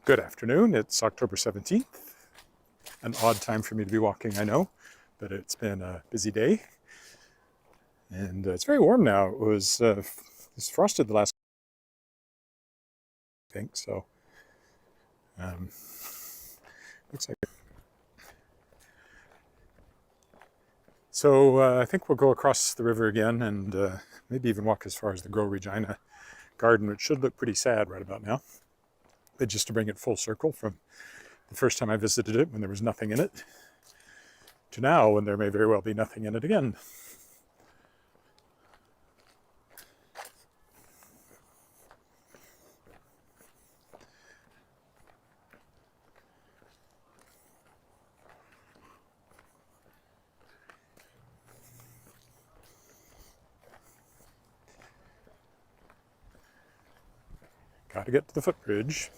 Good afternoon. It's October 17th. An odd time for me to be walking, I know, but it's been a busy day. And it's very warm now. It's frosted the last, I think, so looks like. So I think we'll go across the river again and maybe even walk as far as the Regina garden, which should look pretty sad right about now. But just to bring it full circle from the first time I visited it when there was nothing in it to now when there may very well be nothing in it again. Got to get to the footbridge.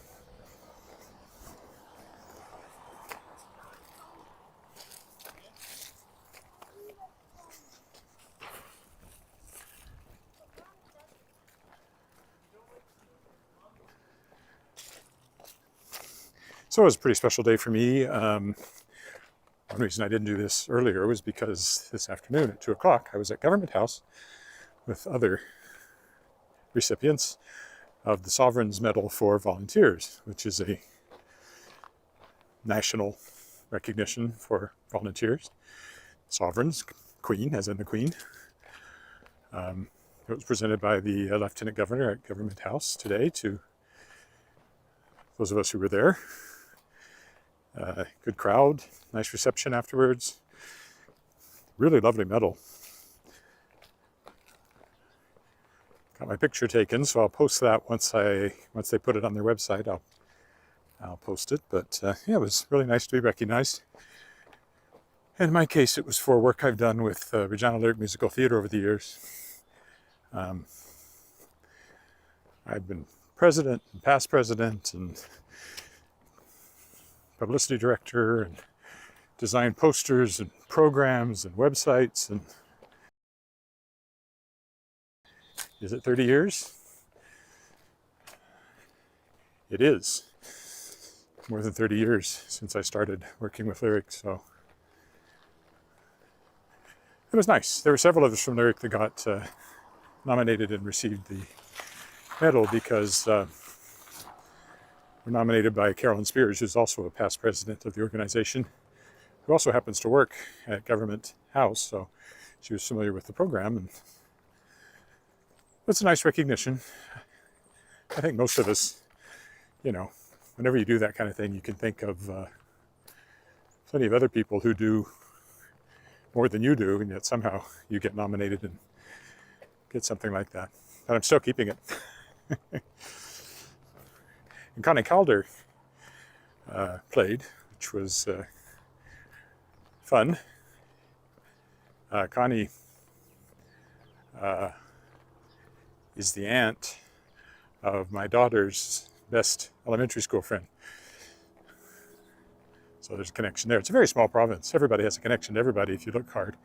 So it was a pretty special day for me. One reason I didn't do this earlier was because this afternoon at 2 o'clock I was at Government House with other recipients of the Sovereign's Medal for Volunteers, which is a national recognition for volunteers. Sovereign's, Queen, as in the Queen. It was presented by the Lieutenant Governor at Government House today to those of us who were there. Good crowd, nice reception afterwards. Really lovely medal. Got my picture taken, so I'll post that once they put it on their website. I'll post it. But yeah, it was really nice to be recognized. And in my case, it was for work I've done with Regina Lyric Musical Theater over the years. I've been president and past president and publicity director and designed posters and programs and websites. And is it 30 years? It is more than 30 years since I started working with Lyric, so it was nice. There were several of us from Lyric that got nominated and received the medal because we're nominated by Carolyn Spears, who's also a past president of the organization, who also happens to work at Government House, so she was familiar with the program, and it's a nice recognition. I think most of us, whenever you do that kind of thing, you can think of plenty of other people who do more than you do, and yet somehow you get nominated and get something like that. But I'm still keeping it. And Connie Calder played, which was fun. Connie is the aunt of my daughter's best elementary school friend. So there's a connection there. It's a very small province. Everybody has a connection to everybody if you look hard.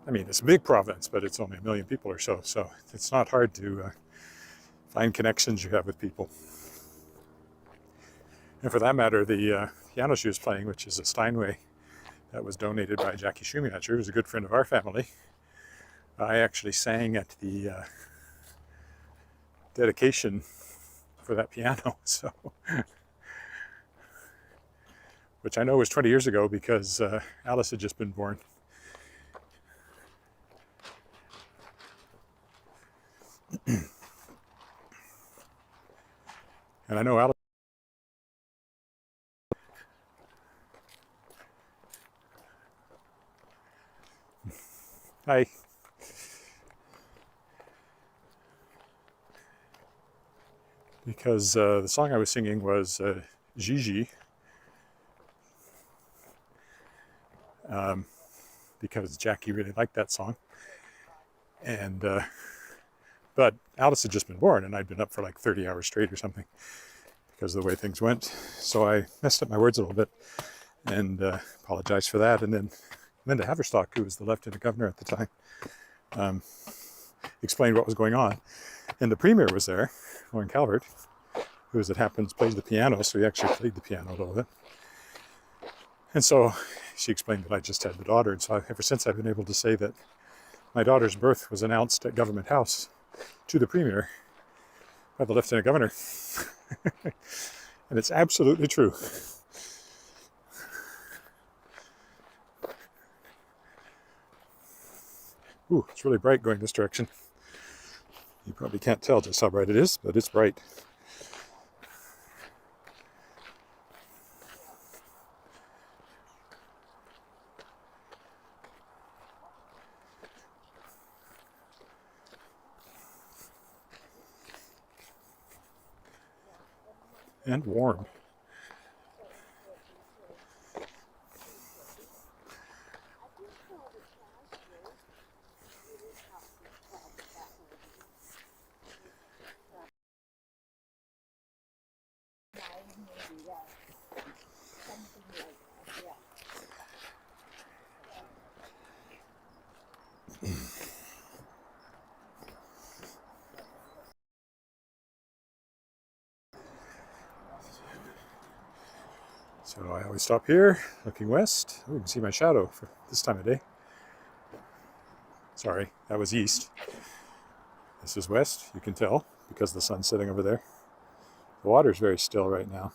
I mean, it's a big province, but it's only 1 million people or so. So it's not hard to find connections you have with people. And for that matter, the piano she was playing, which is a Steinway that was donated by Jackie Shumiacher, who's a good friend of our family. I actually sang at the dedication for that piano, so which I know was 20 years ago because Alice had just been born. And I know Alice. Hi. Because the song I was singing was Gigi. Because Jackie really liked that song. And but Alice had just been born, and I'd been up for like 30 hours straight or something because of the way things went. So I messed up my words a little bit and apologized for that. And then Linda Haverstock, who was the Lieutenant Governor at the time, explained what was going on. And the Premier was there, Lauren Calvert, who, as it happens, played the piano, so he actually played the piano a little bit. And so she explained that I just had the daughter, and so ever since I've been able to say that my daughter's birth was announced at Government House to the Premier by the Lieutenant Governor. And it's absolutely true. Ooh, it's really bright going this direction. You probably can't tell just how bright it is, but it's bright. And warm. So I always stop here, looking west. Oh, you can see my shadow for this time of day. Sorry, that was east. This is west, you can tell, because the sun's sitting over there. The water's very still right now.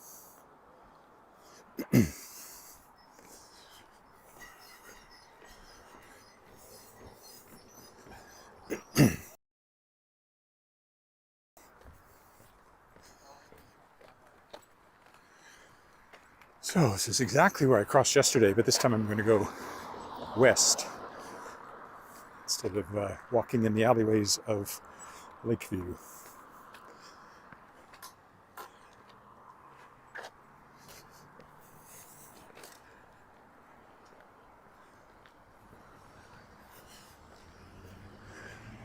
So this is exactly where I crossed yesterday, but this time I'm going to go west instead of walking in the alleyways of Lakeview.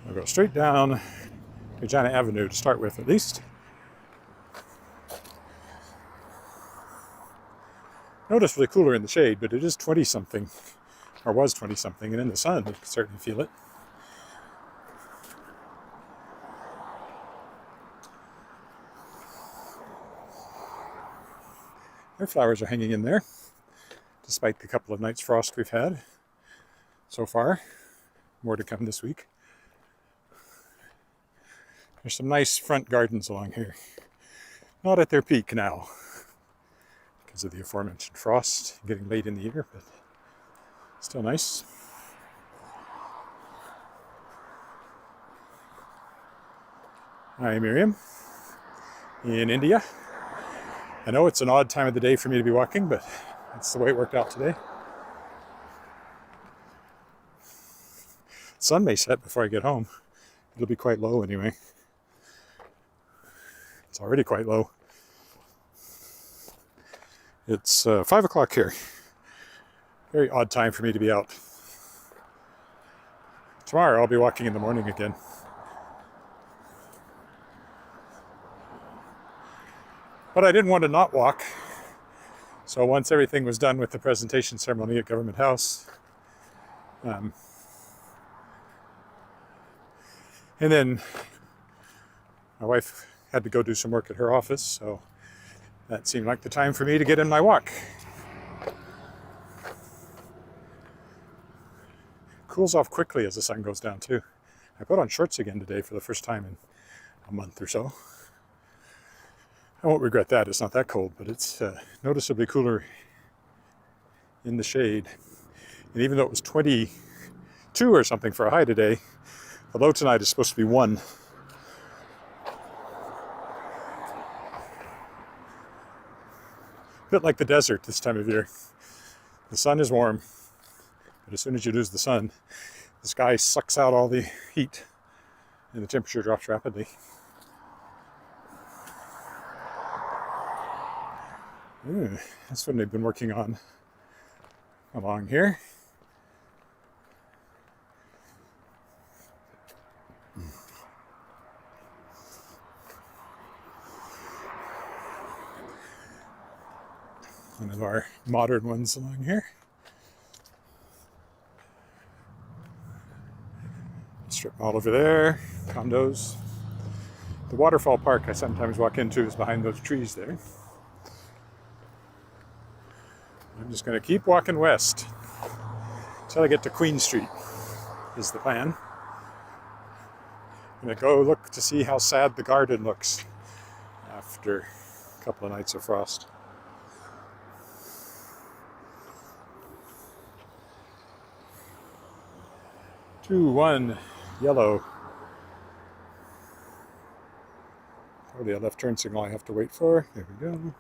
I'll go straight down Regina Avenue to start with, at least. Noticeably cooler in the shade, but it is 20-something, or was 20-something, and in the sun you can certainly feel it. Their flowers are hanging in there, despite the couple of nights frost we've had so far. More to come this week. There's some nice front gardens along here. Not at their peak now, because of the aforementioned frost getting late in the year, but still nice. Hi, Miriam, in India. I know it's an odd time of the day for me to be walking, but that's the way it worked out today. The sun may set before I get home. It'll be quite low anyway. It's already quite low. It's 5 o'clock here. Very odd time for me to be out. Tomorrow I'll be walking in the morning again. But I didn't want to not walk. So once everything was done with the presentation ceremony at Government House, and then my wife had to go do some work at her office, so that seemed like the time for me to get in my walk. Cools off quickly as the sun goes down too. I put on shorts again today for the first time in a month or so. I won't regret that, it's not that cold, but it's noticeably cooler in the shade. And even though it was 22 or something for a high today, the low tonight is supposed to be 1. A bit like the desert this time of year. The sun is warm, but as soon as you lose the sun, the sky sucks out all the heat and the temperature drops rapidly. Ooh, that's what they've been working on along here. One of our modern ones along here. Strip mall over there, condos. The waterfall park I sometimes walk into is behind those trees there. I'm just going to keep walking west until I get to Queen Street, is the plan. I'm going to go look to see how sad the garden looks after a couple of nights of frost. Two, one, yellow. Probably a left turn signal I have to wait for. There we go.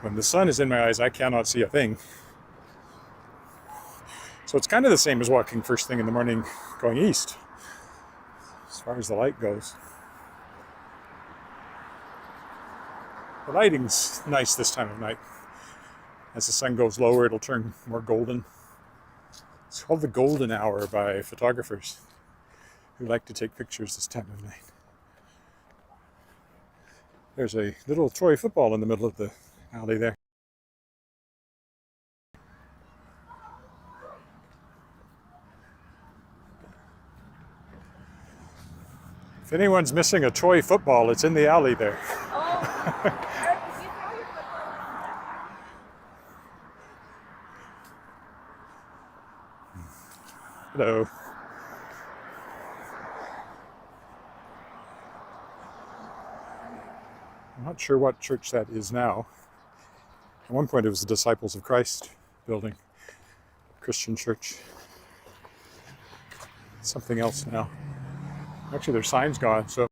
When the sun is in my eyes, I cannot see a thing. So it's kind of the same as walking first thing in the morning going east, as far as the light goes. The lighting's nice this time of night. As the sun goes lower, it'll turn more golden. It's called the golden hour by photographers who like to take pictures this time of night. There's a little toy football in the middle of the alley there. If anyone's missing a toy football, it's in the alley there. Hello. I'm not sure what church that is now. At one point it was the Disciples of Christ building, Christian church. Something else now. Actually, their sign's gone, so.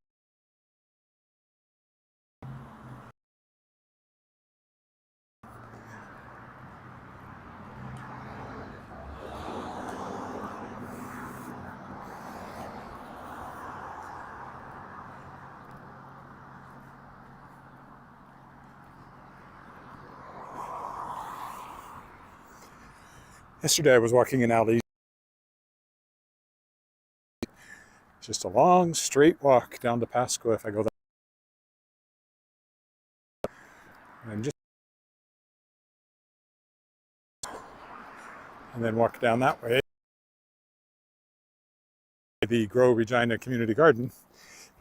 Yesterday I was walking an alley. Just a long, straight walk down to Pasqua if I go that. And then walk down that way. The Grow Regina Community Garden.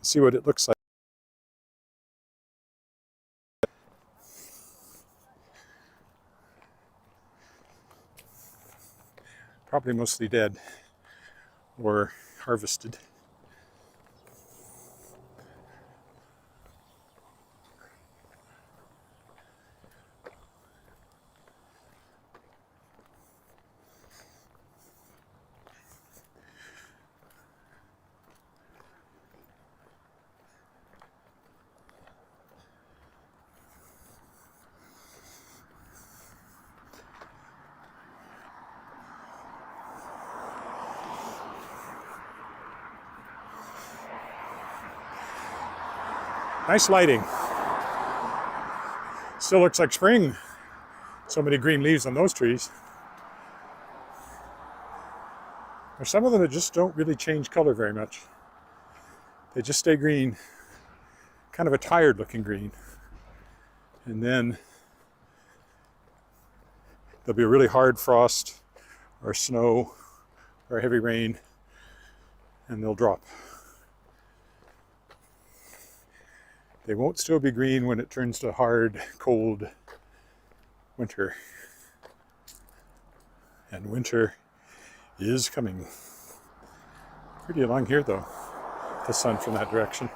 See what it looks like. Probably mostly dead or harvested. Nice lighting. Still looks like spring. So many green leaves on those trees. There's some of them that just don't really change color very much. They just stay green. Kind of a tired looking green. And then there'll be a really hard frost or snow or heavy rain and they'll drop. They won't still be green when it turns to hard, cold winter. And winter is coming. Pretty along here though, the sun from that direction.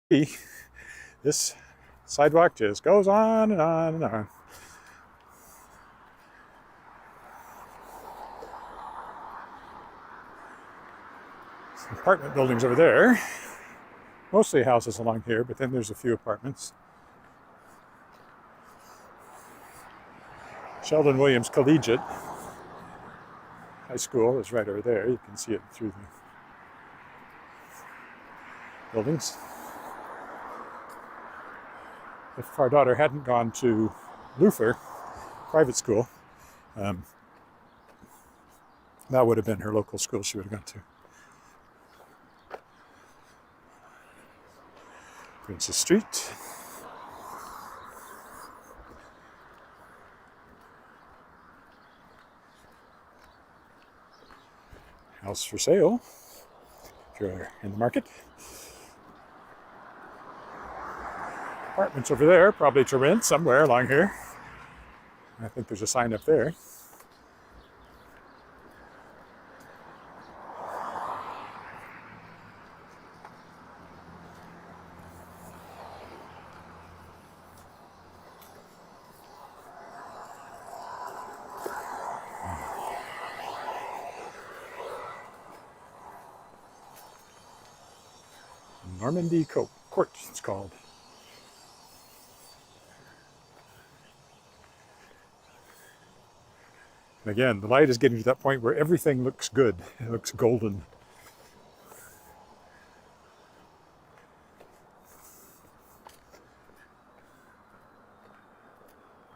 This sidewalk just goes on and on and on. Apartment buildings over there, mostly houses along here, but then there's a few apartments. Sheldon Williams Collegiate High School is right over there. You can see it through the buildings. If our daughter hadn't gone to Lufer private school, that would have been her local school she would have gone to. Princess Street. House for sale, if you're in the market. Apartments over there, probably to rent somewhere along here. I think there's a sign up there. Normandy Court, it's called. And again, the light is getting to that point where everything looks good. It looks golden.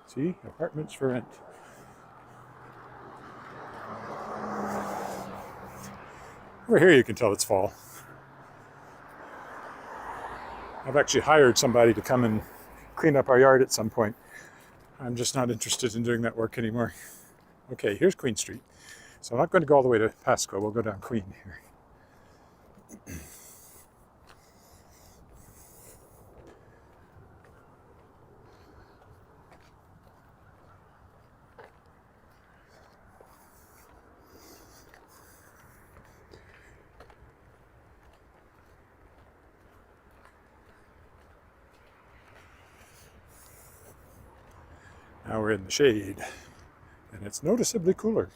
See, apartments for rent. Over here you can tell it's fall. I've actually hired somebody to come and clean up our yard at some point. I'm just not interested in doing that work anymore. Okay, here's Queen Street. So I'm not going to go all the way to Pasco. We'll go down Queen here. Now we're in the shade, and it's noticeably cooler.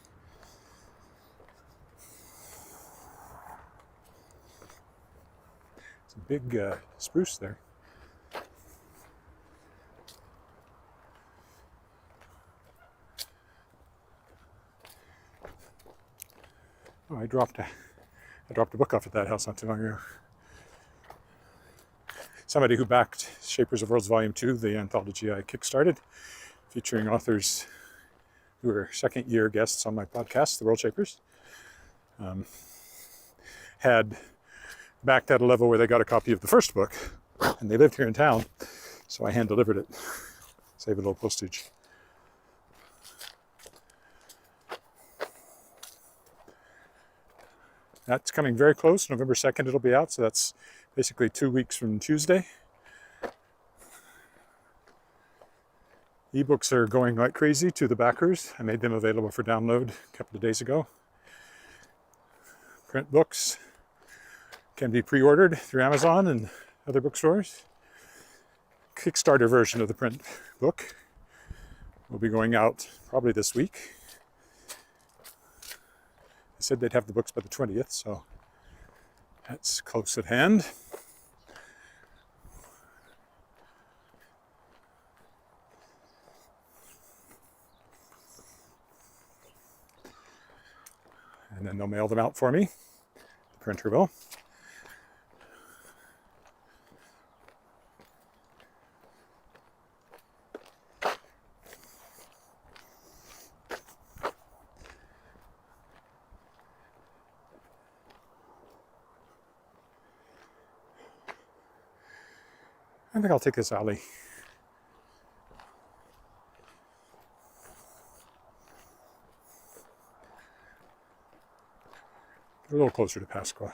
It's a big spruce there. Oh, I dropped a book off at that house not too long ago. Somebody who backed Shapers of Worlds Volume 2, the anthology I kickstarted, featuring authors who are second-year guests on my podcast, The World Shapers, had backed at a level where they got a copy of the first book, and they lived here in town, so I hand-delivered it. Save a little postage. That's coming very close. November 2nd it'll be out, so that's basically 2 weeks from Tuesday. Ebooks are going like crazy to the backers. I made them available for download a couple of days ago. Print books can be pre-ordered through Amazon and other bookstores. Kickstarter version of the print book will be going out probably this week. They said they'd have the books by the 20th, so that's close at hand. And then they'll mail them out for me. The printer will. I think I'll take this alley. A little closer to Pasqua.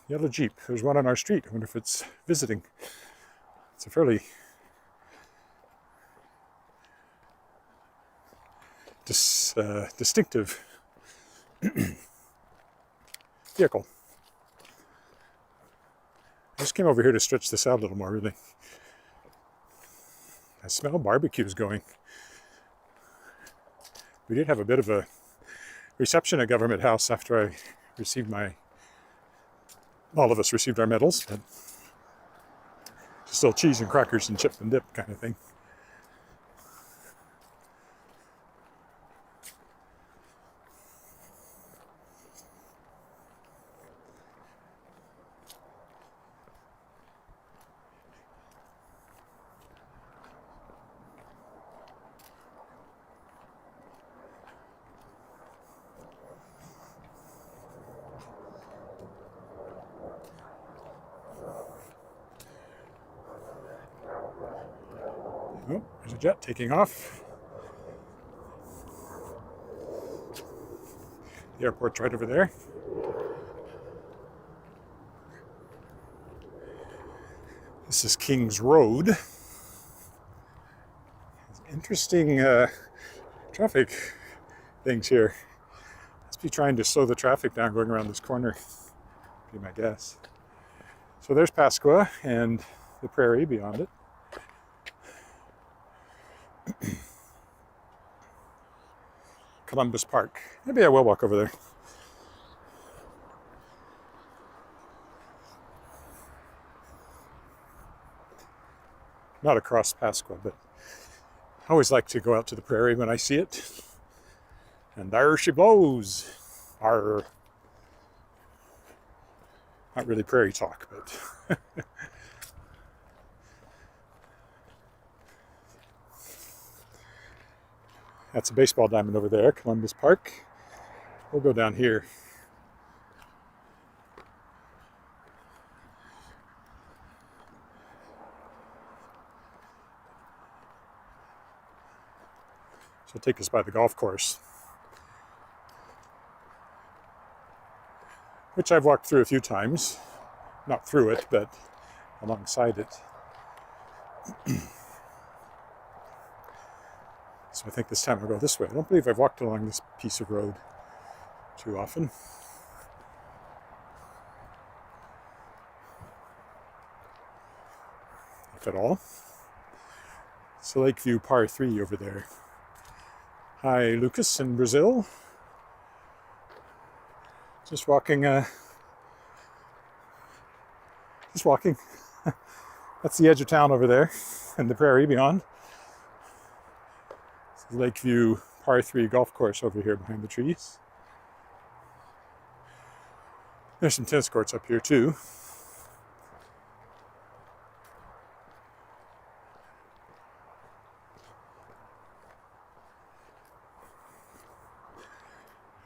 Yellow Jeep. There's one on our street. I wonder if it's visiting. It's a fairly distinctive vehicle. I just came over here to stretch this out a little more, really. I smell barbecues going. We did have a bit of a reception at Government House after I received all of us received our medals, but just still cheese and crackers and chip and dip kind of thing. Oh, there's a jet taking off. The airport's right over there. This is King's Road. Interesting traffic things here. Must be trying to slow the traffic down going around this corner, be my guess. So there's Pasqua and the prairie beyond it. Columbus Park. Maybe I will walk over there. Not across Pasqua, but I always like to go out to the prairie when I see it. And there she blows. Arr. Not really prairie talk, but that's a baseball diamond over there, Columbus Park. We'll go down here. So take us by the golf course, which I've walked through a few times. Not through it, but alongside it. So I think this time I'll go this way. I don't believe I've walked along this piece of road too often. If at all. It's a Lakeview Par 3 over there. Hi, Lucas in Brazil. Just walking, That's the edge of town over there, and the prairie beyond. It's the Lakeview Par 3 golf course over here behind the trees. There's some tennis courts up here too.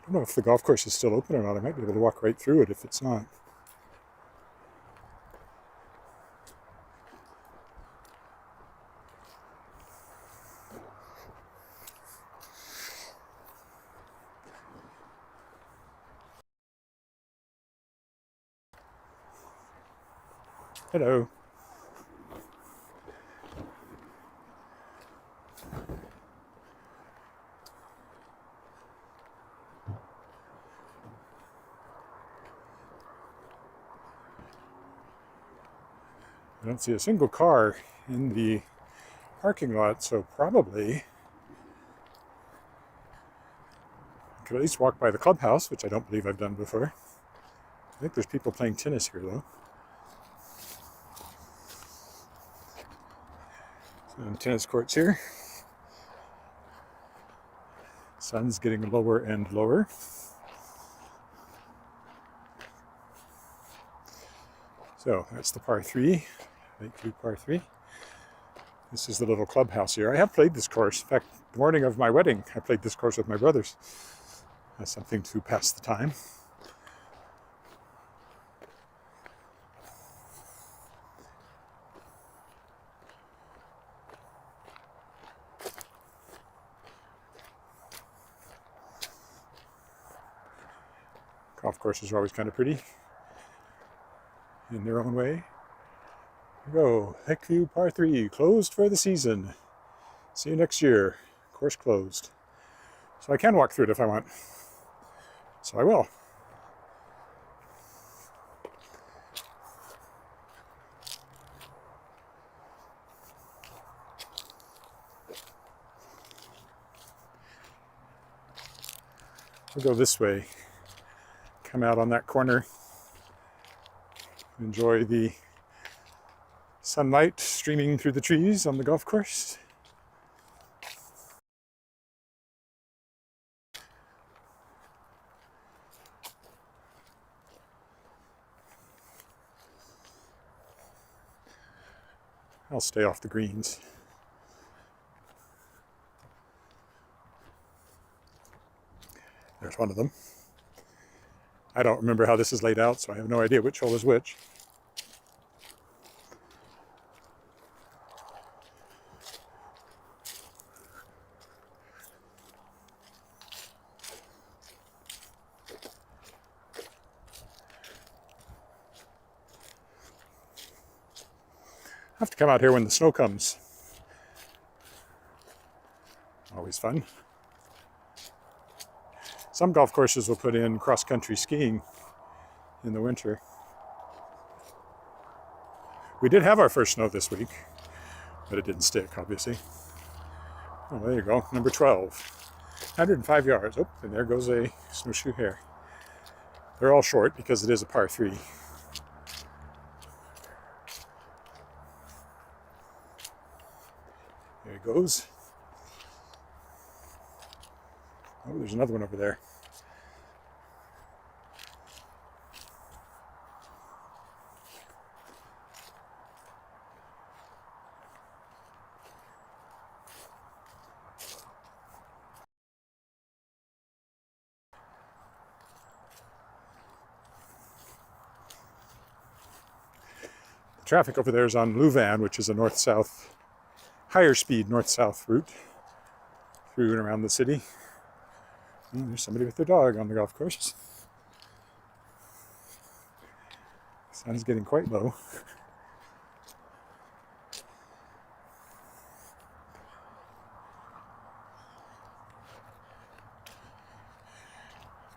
I don't know if the golf course is still open or not. I might be able to walk right through it if it's not. Hello. I don't see a single car in the parking lot, so probably I could at least walk by the clubhouse, which I don't believe I've done before. I think there's people playing tennis here, though. Some tennis courts here. Sun's getting lower and lower. So that's the Par 3, Lakeview Par 3. This is the little clubhouse here. I have played this course. In fact, the morning of my wedding, I played this course with my brothers. That's something to pass the time. Golf courses are always kind of pretty in their own way. Here we go. Lakeview Par 3, closed for the season. See you next year. Course closed. So I can walk through it if I want. So I will. We'll go this way. Come out on that corner. Enjoy the sunlight streaming through the trees on the golf course. I'll stay off the greens. There's one of them. I don't remember how this is laid out, so I have no idea which hole is which. have to come out here when the snow comes. Always fun. Some golf courses will put in cross-country skiing in the winter. We did have our first snow this week, but it didn't stick, obviously. Oh, there you go, number 12. 105 yards. Oh, and there goes a snowshoe hare. They're all short because it is a par 3. There he goes. Oh, there's another one over there. The traffic over there is on Louvain, which is a north-south, higher speed north-south route through and around the city. And there's somebody with their dog on the golf course. The sun is getting quite low.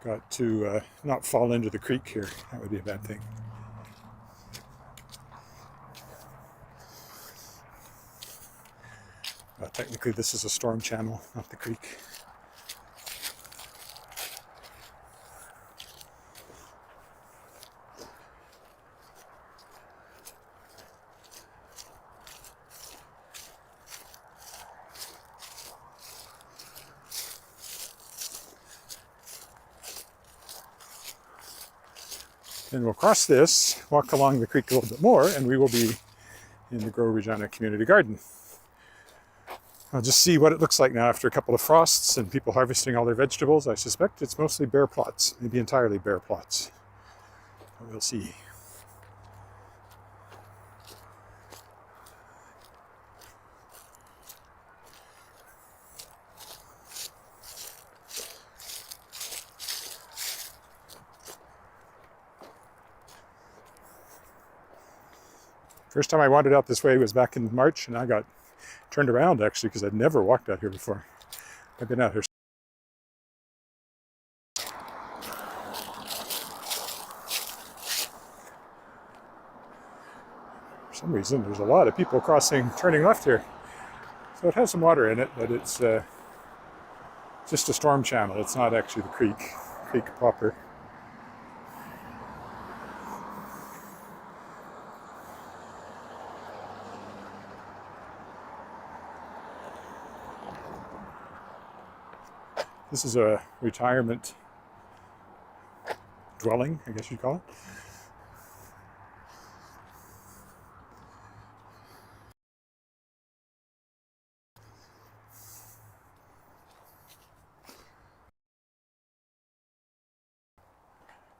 Got to not fall into the creek here. That would be a bad thing. Technically, this is a storm channel, not the creek. And we'll cross this, walk along the creek a little bit more, and we will be in the Grow Regina Community Garden. I'll just see what it looks like now after a couple of frosts and people harvesting all their vegetables. I suspect it's mostly bare plots, maybe entirely bare plots. But we'll see. First time I wandered out this way was back in March, and I got turned around actually because I'd never walked out here before. I've been out here. For some reason, there's a lot of people turning left here. So it has some water in it, but it's just a storm channel. It's not actually the creek proper. This is a retirement dwelling, I guess you'd call it.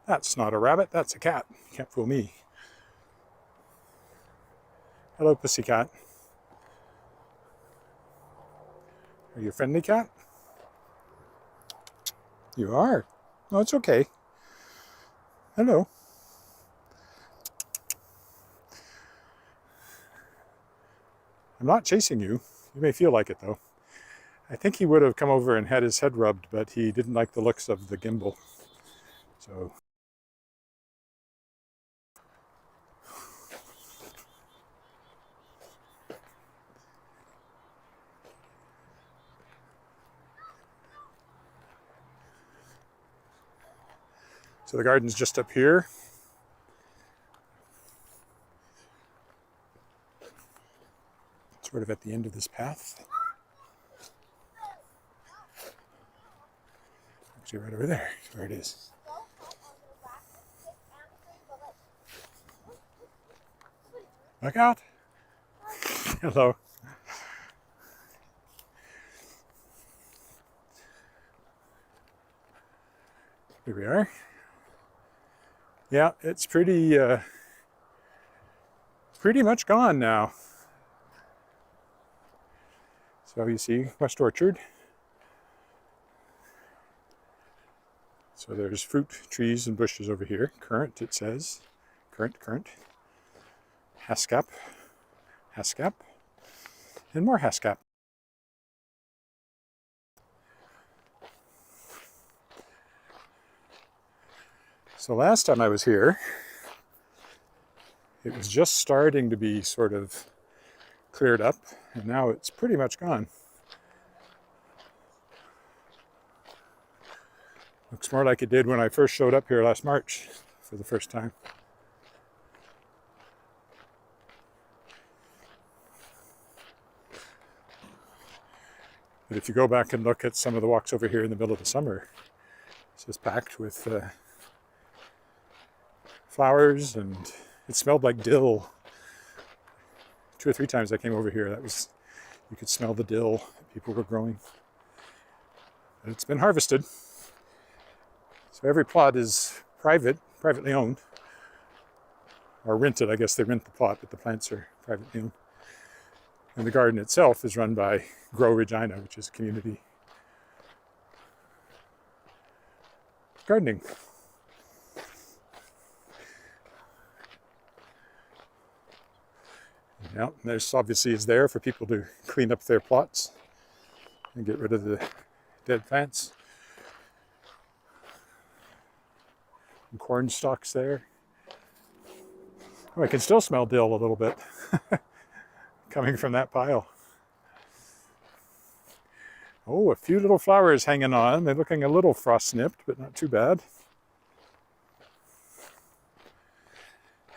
That's not a rabbit, that's a cat. You can't fool me. Hello, pussycat. Are you a friendly cat? You are. No, it's okay. Hello. I'm not chasing you. You may feel like it, though. I think he would have come over and had his head rubbed, but he didn't like the looks of the gimbal. So the garden's just up here. Sort of at the end of this path. Actually right over there is where it is. Look out! Hello. Here we are. Yeah, it's pretty much gone now. So you see West Orchard. So there's fruit trees and bushes over here. Currant, it says. Currant. Haskap. haskap, and more haskap. So last time I was here, it was just starting to be sort of cleared up, and now it's pretty much gone. Looks more like it did when I first showed up here last March for the first time. But if you go back and look at some of the walks over here in the middle of the summer, it's just packed with flowers, and it smelled like dill. 2 or 3 times I came over here, you could smell the dill that people were growing. And it's been harvested. So every plot is privately owned, or rented. I guess they rent the plot, but the plants are privately owned. And the garden itself is run by Regina, which is community gardening. Yeah, there's obviously is there for people to clean up their plots and get rid of the dead plants. And corn stalks there. Oh, I can still smell dill a little bit coming from that pile. Oh, a few little flowers hanging on. They're looking a little frost-nipped, but not too bad.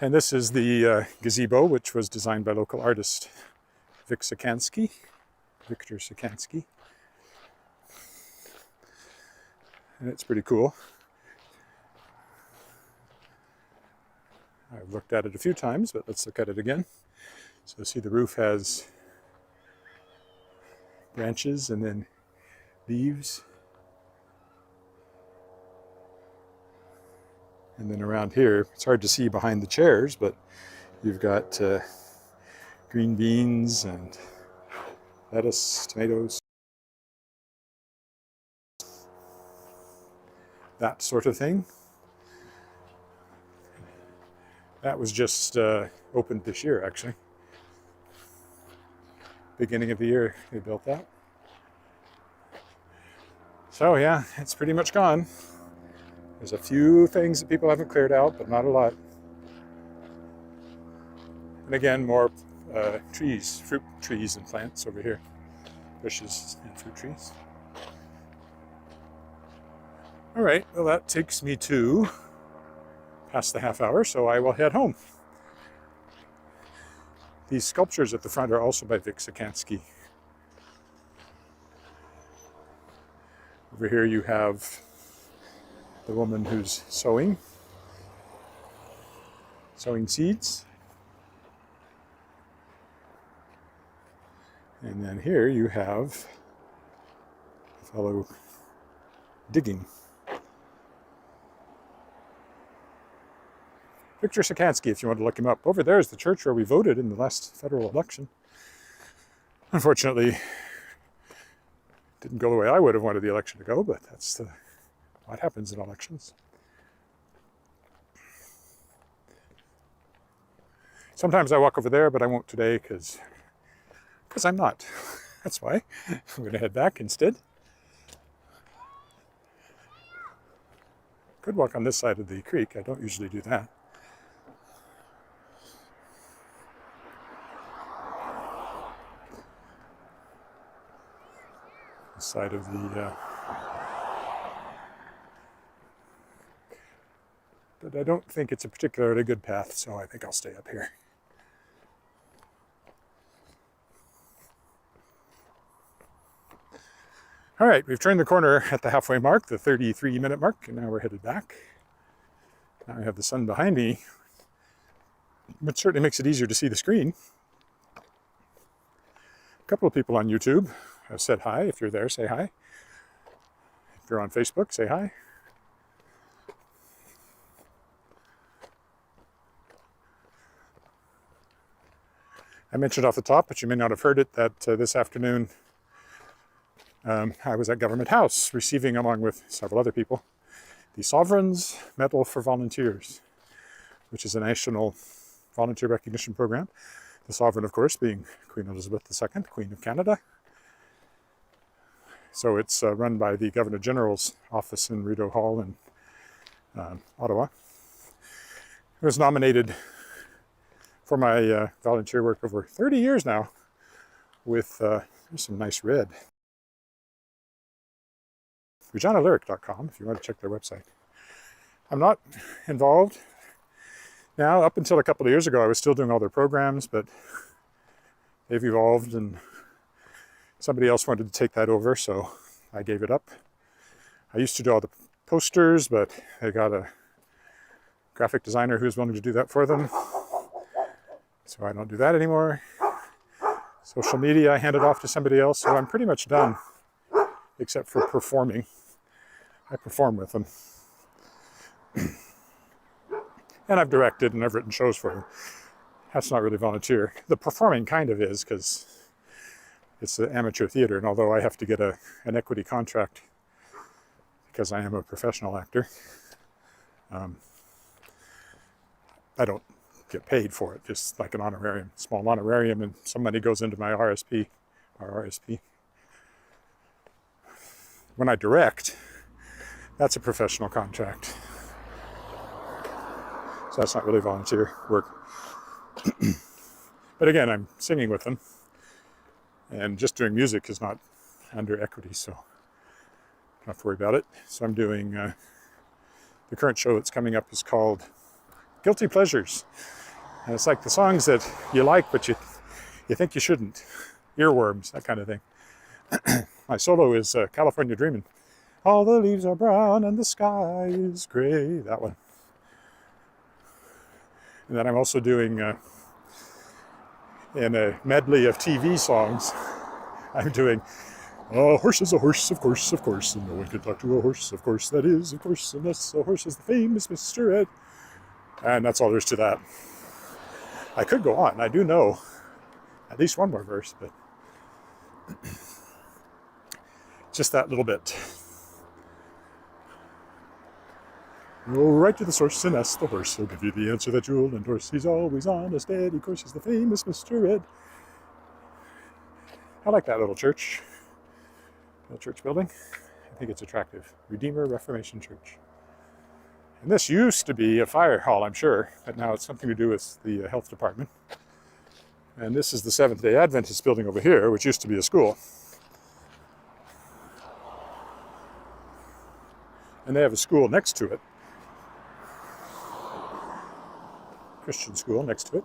And this is the gazebo, which was designed by local artist Victor Sikansky. And it's pretty cool. I've looked at it a few times, but let's look at it again. So see, the roof has branches and then leaves. And then around here, it's hard to see behind the chairs, but you've got green beans and lettuce, tomatoes, that sort of thing. That was just opened this year, actually. Beginning of the year, they built that. So yeah, it's pretty much gone. There's a few things that people haven't cleared out, but not a lot. And again, more trees, fruit trees and plants over here. Bushes and fruit trees. All right, well that takes me to past the half hour, so I will head home. These sculptures at the front are also by Victor Sikansky. Over here you have the woman who's sowing seeds. And then here you have a fellow digging. Victor Sikansky, if you want to look him up. Over there is the church where we voted in the last federal election. Unfortunately, didn't go the way I would have wanted the election to go, but that's what happens in elections. Sometimes I walk over there, but I won't today because I'm not. That's why. I'm going to head back instead. Could walk on this side of the creek. I don't usually do that. The side of the but I don't think it's a particularly good path, so I think I'll stay up here. All right, we've turned the corner at the halfway mark, the 33-minute mark, and now we're headed back. Now I have the sun behind me, which certainly makes it easier to see the screen. A couple of people on YouTube have said hi. If you're there, say hi. If you're on Facebook, say hi. I mentioned off the top, but you may not have heard it, that this afternoon I was at Government House receiving, along with several other people, the Sovereign's Medal for Volunteers, which is a national volunteer recognition program The sovereign, of course, being Queen Elizabeth II, Queen of Canada. So it's run by the Governor General's office in Rideau Hall in Ottawa. I was nominated for my volunteer work over 30 years now with there's some nice red. ReginaLyric.com if you want to check their website. I'm not involved now. Up until a couple of years ago, I was still doing all their programs, but they've evolved and somebody else wanted to take that over, so I gave it up. I used to do all the posters, but I got a graphic designer who was willing to do that for them, so I don't do that anymore. Social media, I handed off to somebody else, so I'm pretty much done, except for performing. I perform with them. And I've directed and I've written shows for them. That's not really volunteer. The performing kind of is, because it's an amateur theater, and although I have to get an equity contract because I am a professional actor, I don't get paid for it, just like an honorarium, small honorarium, and some money goes into my RSP. When I direct, that's a professional contract. So that's not really volunteer work. But again, I'm singing with them, and just doing music is not under equity, so I don't have to worry about it. So I'm doing, the current show that's coming up is called Guilty Pleasures. And it's like the songs that you like, but you think you shouldn't. Earworms, that kind of thing. My solo is California Dreamin'. All the leaves are brown and the sky is gray. That one. And then I'm also doing, in a medley of TV songs, I'm doing, a horse is a horse, of course, and no one can talk to a horse, of course, that is, of course, unless a horse is the famous Mr. Ed. And that's all there is to that. I could go on. I do know at least one more verse, but just that little bit. Go right to the source and ask the horse. He'll give you the answer that you'll endorse. He's always on a steady course. He's the famous Mr. Ed. I like that little church building. I think it's attractive. Redeemer Reformation Church. And this used to be a fire hall, I'm sure, but now it's something to do with the health department. And this is the Seventh-day Adventist building over here, which used to be a school. And they have a school next to it. Christian school next to it.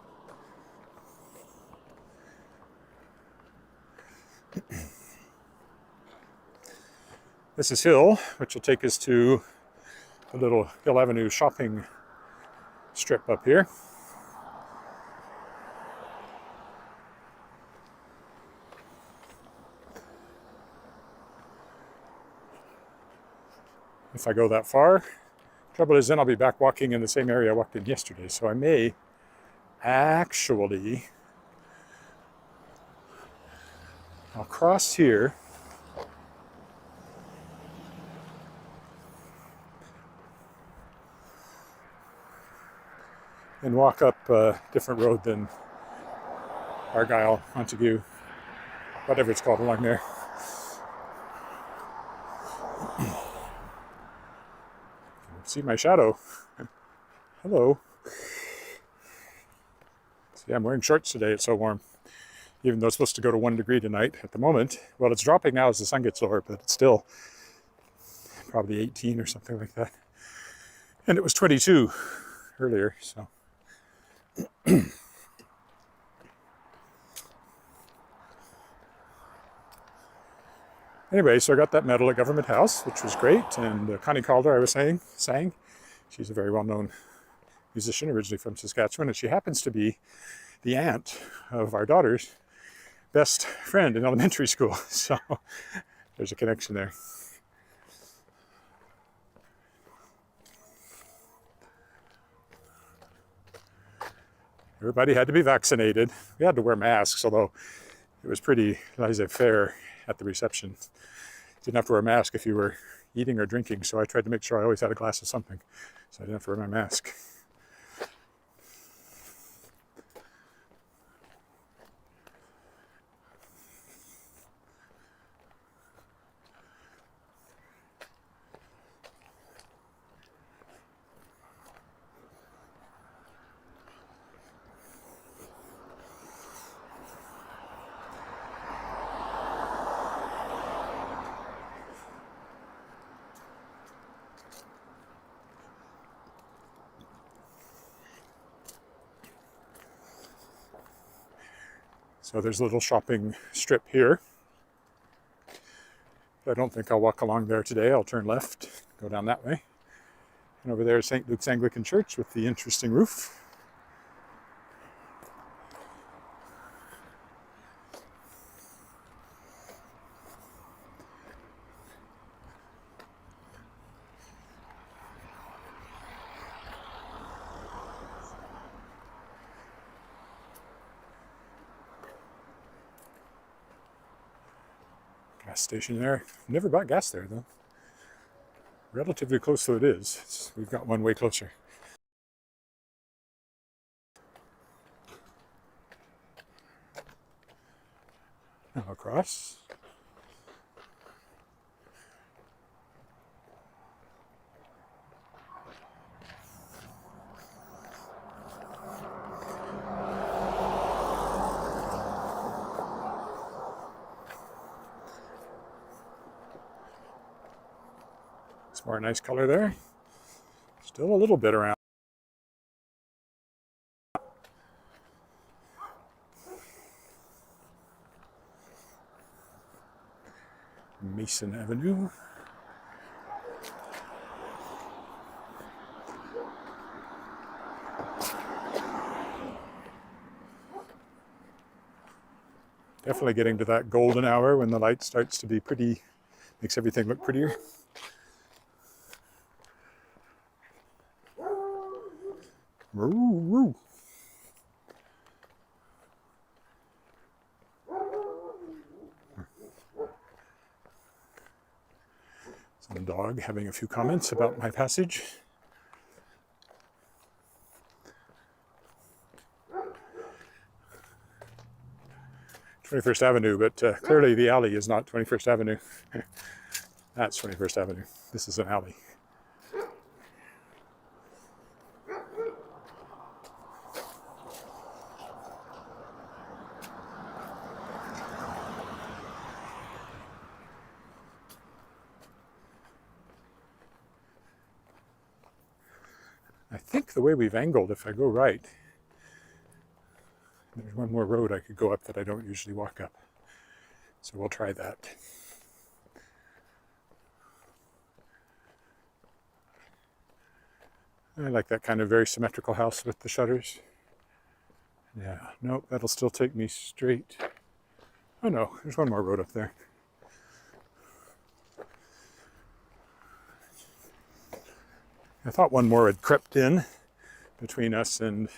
This is Hill, which will take us to a little Hill Avenue shopping strip up here. If I go that far. Trouble is, then I'll be back walking in the same area I walked in yesterday, so I may actually, I'll cross here and walk up a different road than Argyle, Montague, whatever it's called along there. See my shadow. Hello. See, I'm wearing shorts today. It's so warm. Even though it's supposed to go to 1 degree tonight at the moment. Well, it's dropping now as the sun gets lower, but it's still probably 18 or something like that. And it was 22 earlier, so. Anyway, so I got that medal at Government House, which was great. And Connie Calder, I was saying, sang. She's a very well-known musician, originally from Saskatchewan, and she happens to be the aunt of our daughter's best friend in elementary school. So there's a connection there. Everybody had to be vaccinated. We had to wear masks, although it was pretty laissez-faire at the reception. Didn't have to wear a mask if you were eating or drinking, so I tried to make sure I always had a glass of something, so I didn't have to wear my mask. So there's a little shopping strip here. I don't think I'll walk along there today. I'll turn left, go down that way. And over there is St. Luke's Anglican Church with the interesting roof. Gas station there. Never bought gas there though. Relatively close though it is. We've got one way closer. Now across. Some more nice color there. Still a little bit around. Mason Avenue. Definitely getting to that golden hour when the light starts to be pretty, makes everything look prettier. Woo, woo. Some dog having a few comments about my passage. "21st Avenue, but clearly the alley is not 21st Avenue. That's 21st Avenue. This is an alley. I think the way we've angled, if I go right, there's one more road I could go up that I don't usually walk up. So we'll try that. I like that kind of very symmetrical house with the shutters. Yeah, nope, that'll still take me straight. Oh no, there's one more road up there. I thought one more had crept in between us and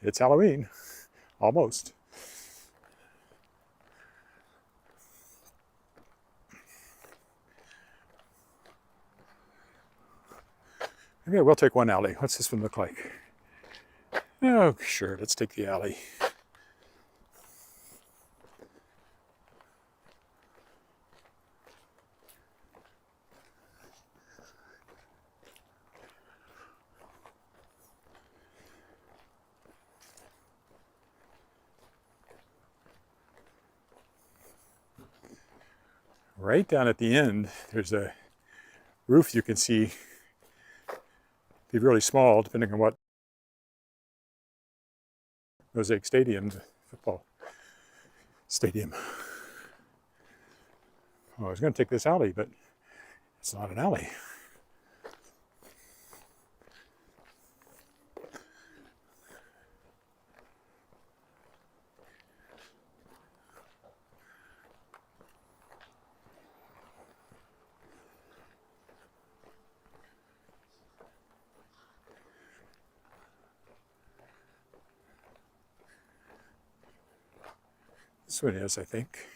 it's Halloween, almost. Okay, we'll take one alley. What's this one look like? Oh, sure, let's take the alley. Right down at the end, there's a roof you can see be really small, depending on what Mosaic Stadium, football stadium. Oh, I was going to take this alley, but it's not an alley. This one is, I think.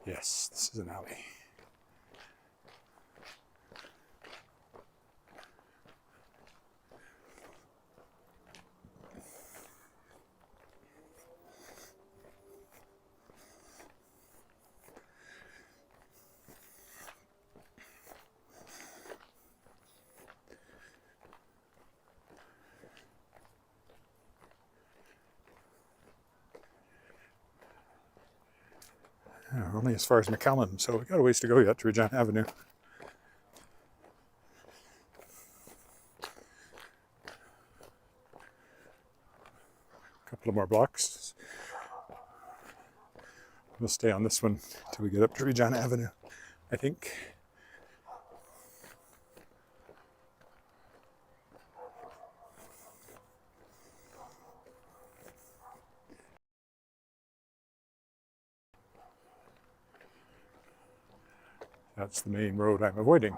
Yes, this is an alley. Only as far as McAllen, so we've got a ways to go yet to Regina Avenue. A couple of more blocks. We'll stay on this one till we get up to Regina Avenue, I think. That's the main road I'm avoiding.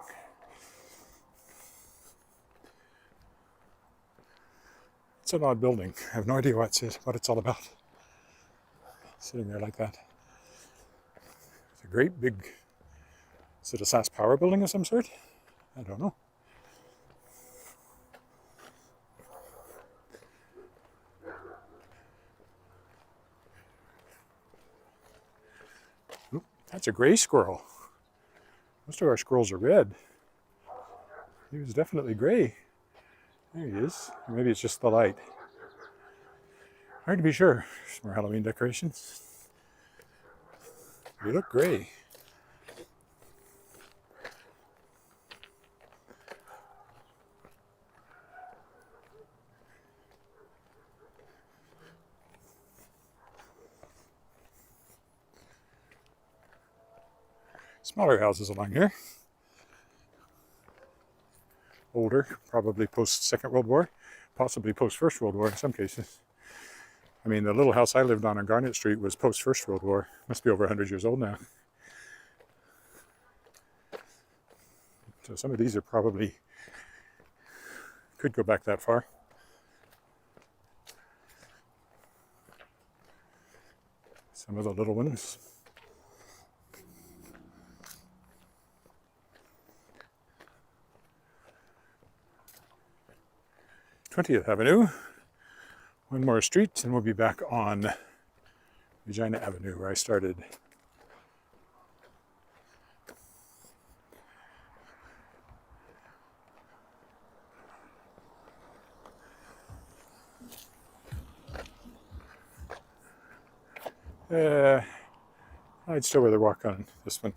It's an odd building. I have no idea what it's all about. Sitting there like that. It's a great big, is it a SAS Power building of some sort? I don't know. Oop, that's a gray squirrel. Most of our squirrels are red. He was definitely gray. There he is. Or maybe it's just the light. Hard to be sure. Some more Halloween decorations. They look gray. Smaller houses along here. Older, probably post-Second World War, possibly post-First World War in some cases. I mean, the little house I lived on Garnet Street was post-First World War. Must be over 100 years old now. So some of these are probably, could go back that far. Some of the little ones. 20th Avenue. One more street and we'll be back on Regina Avenue where I started. I'd still rather walk on this one.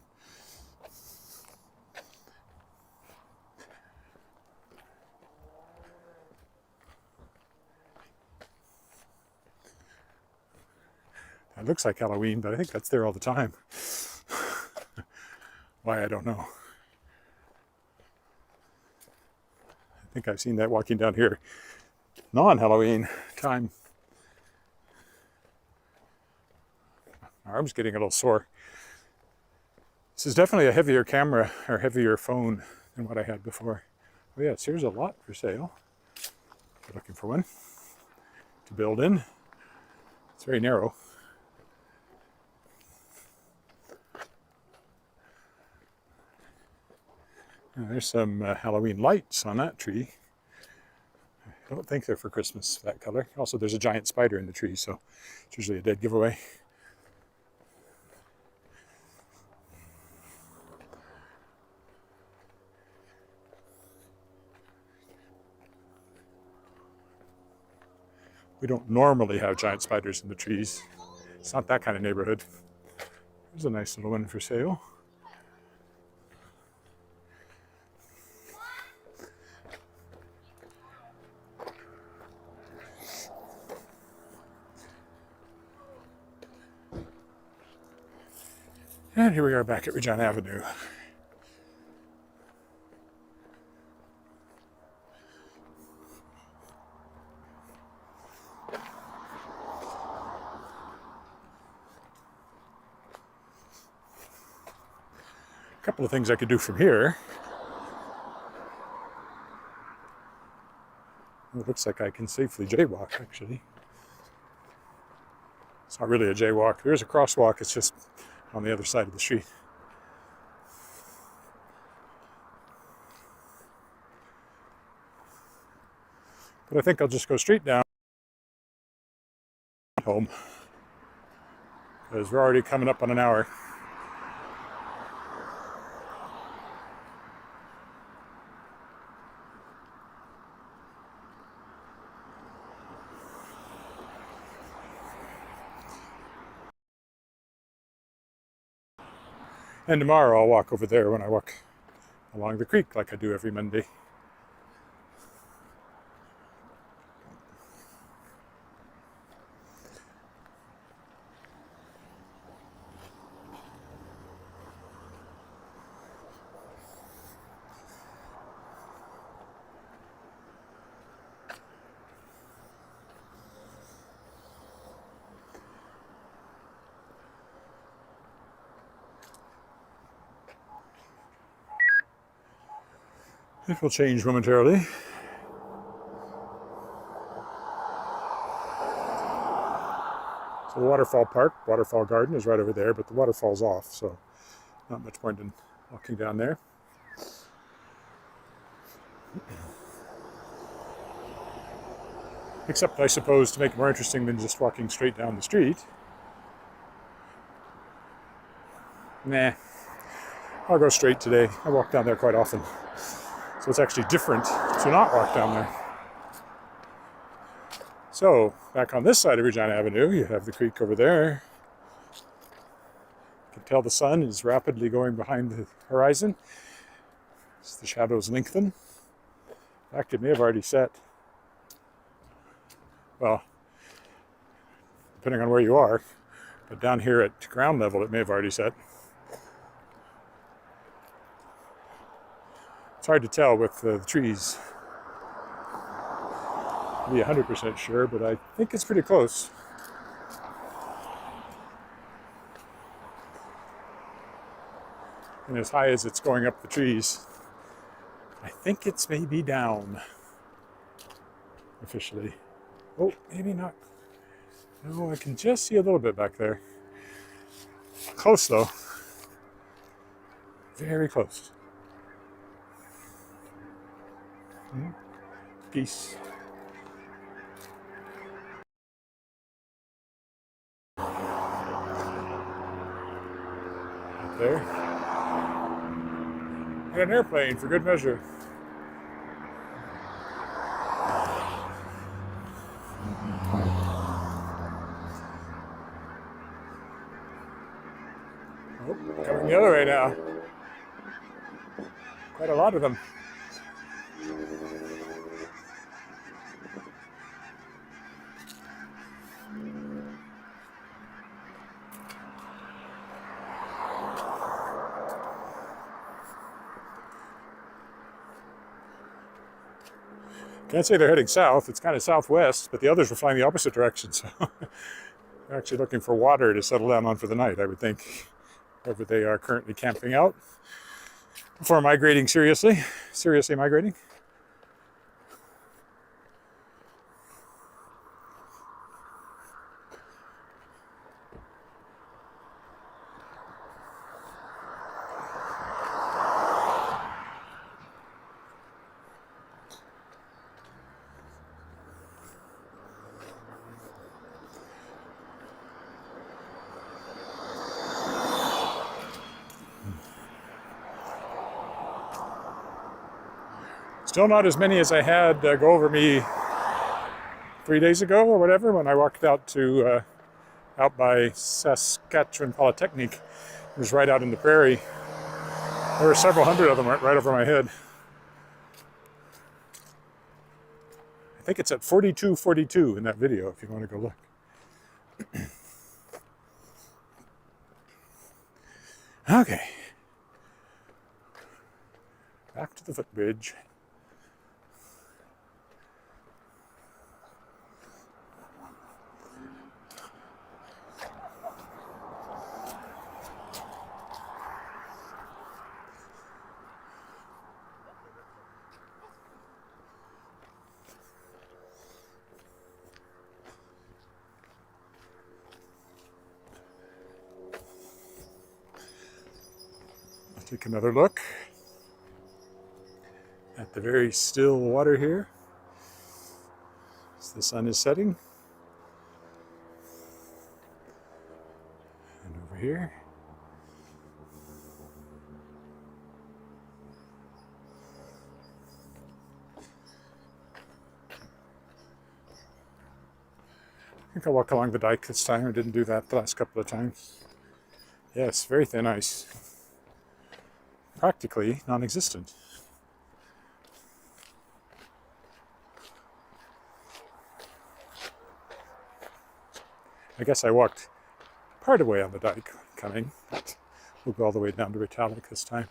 It looks like Halloween, but I think that's there all the time. Why, I don't know. I think I've seen that walking down here non-Halloween time. My arm's getting a little sore. This is definitely a heavier camera or heavier phone than what I had before. Oh yes, here's a lot for sale. If you're looking for one to build in. It's very narrow. There's some Halloween lights on that tree. I don't think they're for Christmas, that color. Also, there's a giant spider in the tree, so it's usually a dead giveaway. We don't normally have giant spiders in the trees. It's not that kind of neighborhood. There's a nice little one for sale. And here we are back at Regina Avenue. A couple of things I could do from here. It looks like I can safely jaywalk, actually. It's not really a jaywalk. There is a crosswalk, it's just on the other side of the street. But I think I'll just go straight down home because we're already coming up on an hour. And tomorrow I'll walk over there when I walk along the creek like I do every Monday. It will change momentarily. So the waterfall park, waterfall garden is right over there, but the waterfall's off, so not much point in walking down there. Except, I suppose, to make it more interesting than just walking straight down the street. Nah, I'll go straight today. I walk down there quite often. So it's actually different to not walk down there. So, back on this side of Regina Avenue, you have the creek over there. You can tell the sun is rapidly going behind the horizon as the shadows lengthen. In fact, it may have already set. Well, depending on where you are, but down here at ground level, it may have already set. It's hard to tell with the trees. I'll be 100% sure, but I think it's pretty close. And as high as it's going up the trees, I think it's maybe down officially. Oh, maybe not. No, I can just see a little bit back there. Close though. Very close. Peace. Up there. And an airplane for good measure. Oh, coming the other way now. Quite a lot of them. Can't say they're heading south. It's kind of southwest, but the others were flying the opposite direction, so they're actually looking for water to settle down on for the night, I would think, wherever they are currently camping out before migrating seriously migrating. Still not as many as I had go over me 3 days ago or whatever when I walked out to out by Saskatchewan Polytechnic. It was right out in the prairie. There were several hundred of them right over my head. I think it's at 4242 in that video if you want to go look. Okay. Back to the footbridge. Take another look at the very still water here as the sun is setting. And over here. I think I'll walk along the dike this time. I didn't do that the last couple of times. Yes, very thin ice. Practically non-existent. I guess I walked part of the way on the dike coming, but we'll go all the way down to Retallick this time.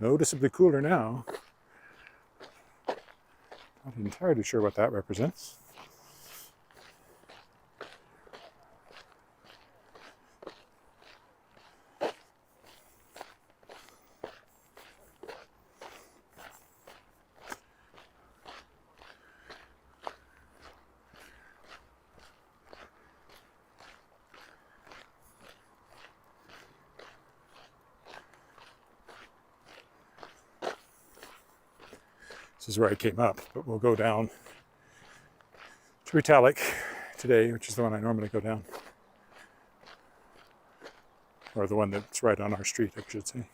Noticeably cooler now. Not entirely sure what that represents. This is where I came up, but we'll go down to Italic today, which is the one I normally go down. Or the one that's right on our street, I should say.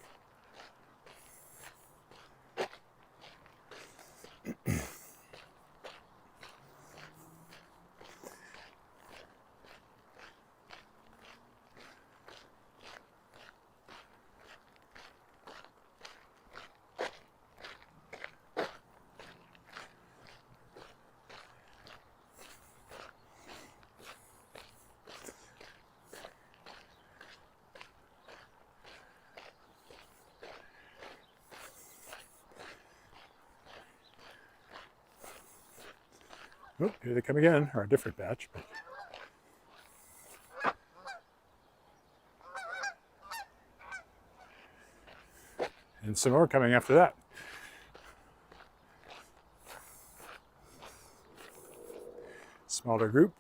Oh, here they come again, or a different batch. And some more coming after that. Smaller group.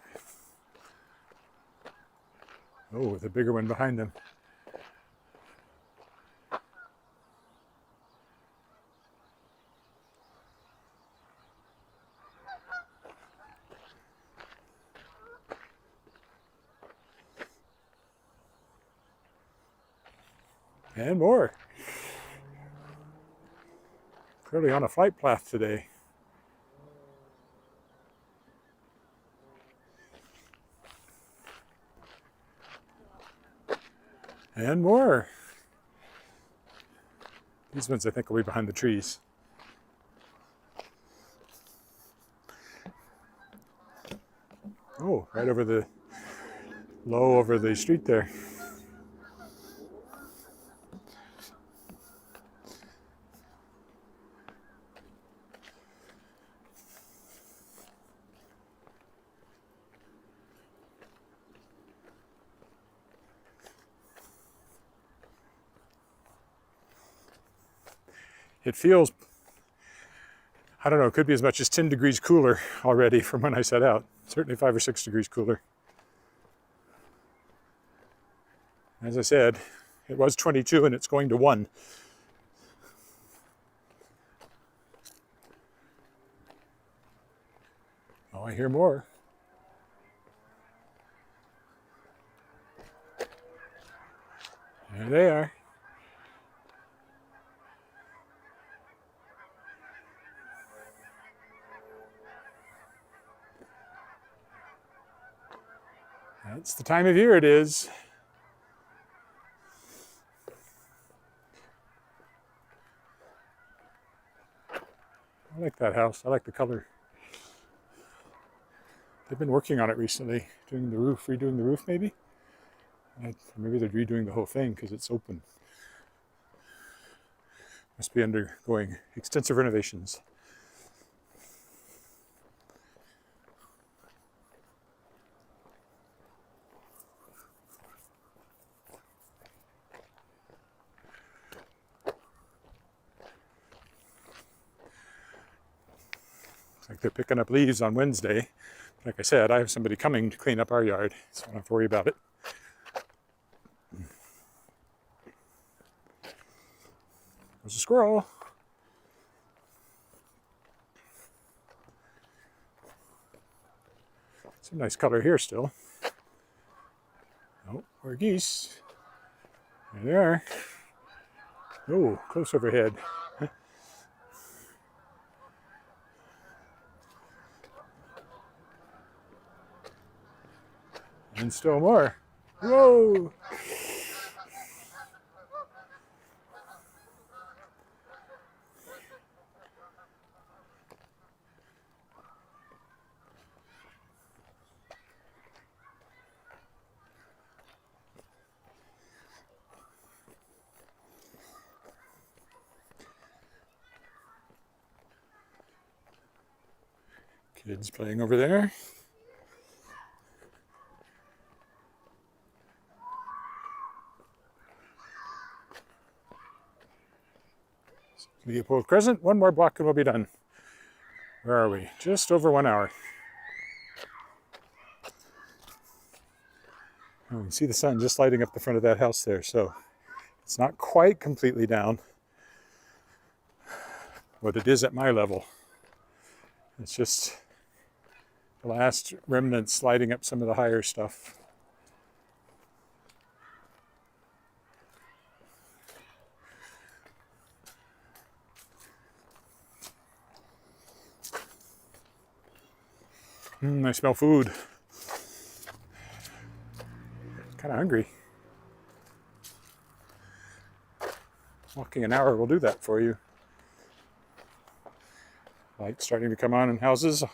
Oh, with a bigger one behind them. And more. Clearly on a flight path today. And more. These ones I think will be behind the trees. Oh, right over the low over the street there. It feels, I don't know, it could be as much as 10 degrees cooler already from when I set out. Certainly 5 or 6 degrees cooler. As I said, it was 22 and it's going to 1. Oh, I hear more. There they are. That's the time of year it is. I like that house. I like the color. They've been working on it recently, doing the roof, redoing the roof maybe? Maybe they're redoing the whole thing because it's open. Must be undergoing extensive renovations. Looks like they're picking up leaves on Wednesday. Like I said, I have somebody coming to clean up our yard, so I don't have to worry about it. There's a squirrel. Some nice color here still. Oh, more geese. There they are. Oh, close overhead. And still more. Whoa! Kids playing over there. Leopold Crescent, 1 more block and we'll be done. Where are we? Just over 1 hour. Oh, you can see the sun just lighting up the front of that house there, so it's not quite completely down, but it is at my level. It's just the last remnants lighting up some of the higher stuff. I smell food. Kind of hungry. Walking an hour will do that for you. Lights starting to come on in houses.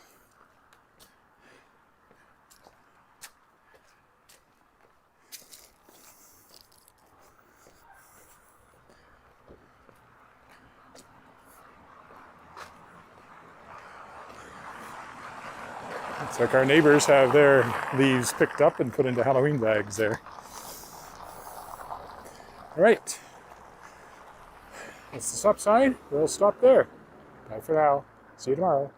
Looks like our neighbors have their leaves picked up and put into Halloween bags there. All right. That's the stop sign. We'll stop there. Bye for now. See you tomorrow.